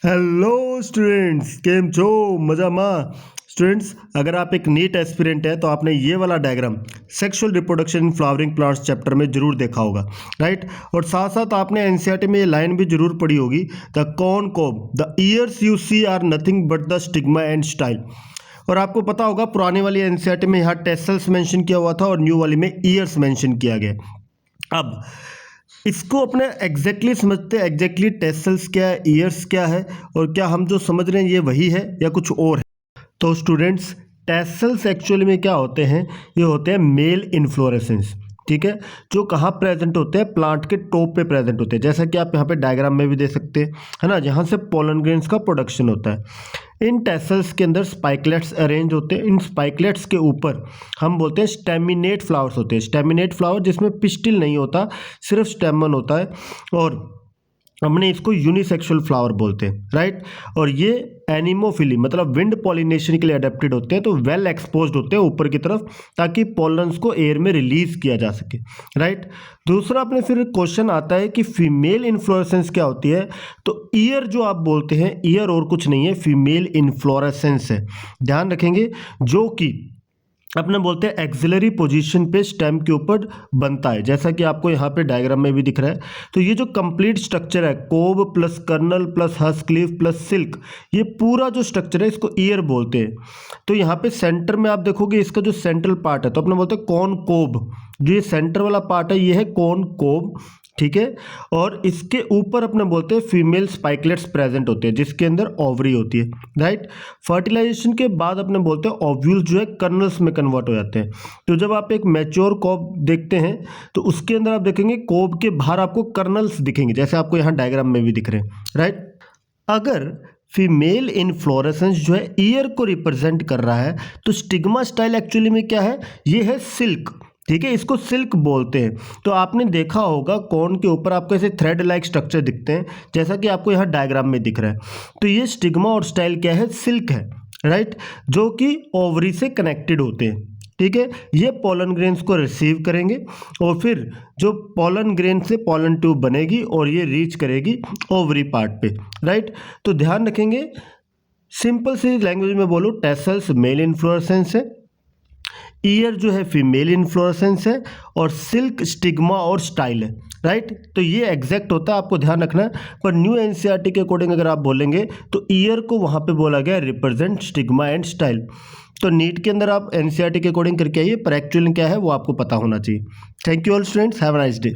Hello students કેમ છો મજામાં स्टूडेंट्स अगर आप एक नीट एस्पिरेंट है तो आपने ये वाला diagram sexual reproduction in flowering plants chapter में जरूर देखा होगा, राइट। और साथ साथ आपने एनसीईआरटी में ये लाइन भी जरूर पढ़ी होगी, the corn cob the ears you see are nothing but the stigma and style. और आपको पता होगा पुरानी वाली एनसीईआरटी में यहाँ टेसल्स मेंशन किया हुआ था और न्यू वाली में ईयर्स मेंशन किया गया। अब इसको अपने एग्जैक्टली समझते हैं, एग्जैक्टली टेसल्स क्या है, ईयर्स क्या है, और क्या हम जो समझ रहे हैं ये वही है या कुछ और है। तो स्टूडेंट्स टेसल्स एक्चुअली में क्या होते हैं, ये होते हैं मेल इन्फ्लोरेसेंस, ठीक है, जो कहाँ प्रेजेंट होते हैं, प्लांट के टॉप पे प्रेजेंट होते हैं, जैसा कि आप यहाँ पे डायग्राम में भी देख सकते हैं, है ना, जहाँ से पोलन ग्रेन्स का प्रोडक्शन होता है। इन टेसल्स के अंदर स्पाइकलेट्स अरेंज होते हैं। इन स्पाइकलेट्स के ऊपर हम बोलते हैं स्टेमिनेट फ्लावर्स होते हैं। स्टेमिनेट फ्लावर जिसमें पिस्टिल नहीं होता, सिर्फ स्टेमन होता है, और हमने इसको यूनिसेक्सुअल फ्लावर बोलते हैं, राइट। और ये एनिमोफिली मतलब विंड पॉलिनेशन के लिए अडेप्टेड होते हैं, तो वेल एक्सपोज्ड होते हैं ऊपर की तरफ, ताकि पॉलन्स को एयर में रिलीज किया जा सके, राइट। दूसरा अपने फिर क्वेश्चन आता है कि फीमेल इन्फ्लोरेसेंस क्या होती है। तो ईयर जो आप बोलते हैं, ईयर और कुछ नहीं है, फीमेल इन्फ्लोरेसेंस है, ध्यान रखेंगे, जो कि अपने बोलते हैं एक्सिलरी पोजीशन पे स्टेम के ऊपर बनता है, जैसा कि आपको यहाँ पे डायग्राम में भी दिख रहा है। तो ये जो कंप्लीट स्ट्रक्चर है, cob plus kernel plus husk leaf plus silk, ये पूरा जो स्ट्रक्चर है इसको ईयर बोलते हैं। तो यहाँ पे सेंटर में आप देखोगे इसका जो सेंट्रल पार्ट है, तो अपने बोलते हैं कॉर्न कोब, जो ये सेंटर वाला पार्ट है ये है कॉर्न कोब, ठीक है। और इसके ऊपर अपने बोलते हैं फीमेल स्पाइकलेट्स प्रेजेंट होते हैं, जिसके अंदर ओवरी होती है, राइट। फर्टिलाइजेशन के बाद अपने बोलते हैं ओव्यूल जो है कर्नल्स में कन्वर्ट हो जाते हैं। तो जब आप एक मैच्योर कोब देखते हैं तो उसके अंदर आप देखेंगे कोब के बाहर आपको कर्नल्स दिखेंगे, जैसे आपको यहाँ डायग्राम में भी दिख रहे हैं, राइट। अगर फीमेल इन्फ्लोरेसेंस जो है ईयर को रिप्रेजेंट कर रहा है, तो स्टिग्मा स्टाइल एक्चुअली में क्या है, ये है सिल्क, ठीक है, इसको सिल्क बोलते हैं। तो आपने देखा होगा कॉर्न के ऊपर आपको ऐसे थ्रेड लाइक स्ट्रक्चर दिखते हैं, जैसा कि आपको यहाँ डायग्राम में दिख रहा है। तो ये स्टिग्मा और स्टाइल क्या है, सिल्क है, राइट, जो कि ओवरी से कनेक्टेड होते हैं, ठीक है। ये पोलन ग्रेन्स को रिसीव करेंगे और फिर जो पोलन ग्रेन से पोलन ट्यूब बनेगी और ये रीच करेगी ओवरी पार्ट पे, राइट। तो ध्यान रखेंगे, सिंपल सी लैंग्वेज में बोलो, टेसल्स मेल इन्फ्लोरेसेंस है, ईयर जो है फीमेल इन्फ्लोरेसेंस है, और सिल्क स्टिग्मा और स्टाइल है, राइट। तो ये एग्जैक्ट होता है, आपको ध्यान रखना है। पर न्यू एनसीईआरटी के अकॉर्डिंग अगर आप बोलेंगे तो ईयर को वहाँ पे बोला गया रिप्रेजेंट स्टिग्मा एंड स्टाइल। तो नीट के अंदर आप एनसीईआरटी के अकॉर्डिंग करके आइए, पर एक्चुअली क्या है वो आपको पता होना चाहिए। Thank you all students, have a nice day.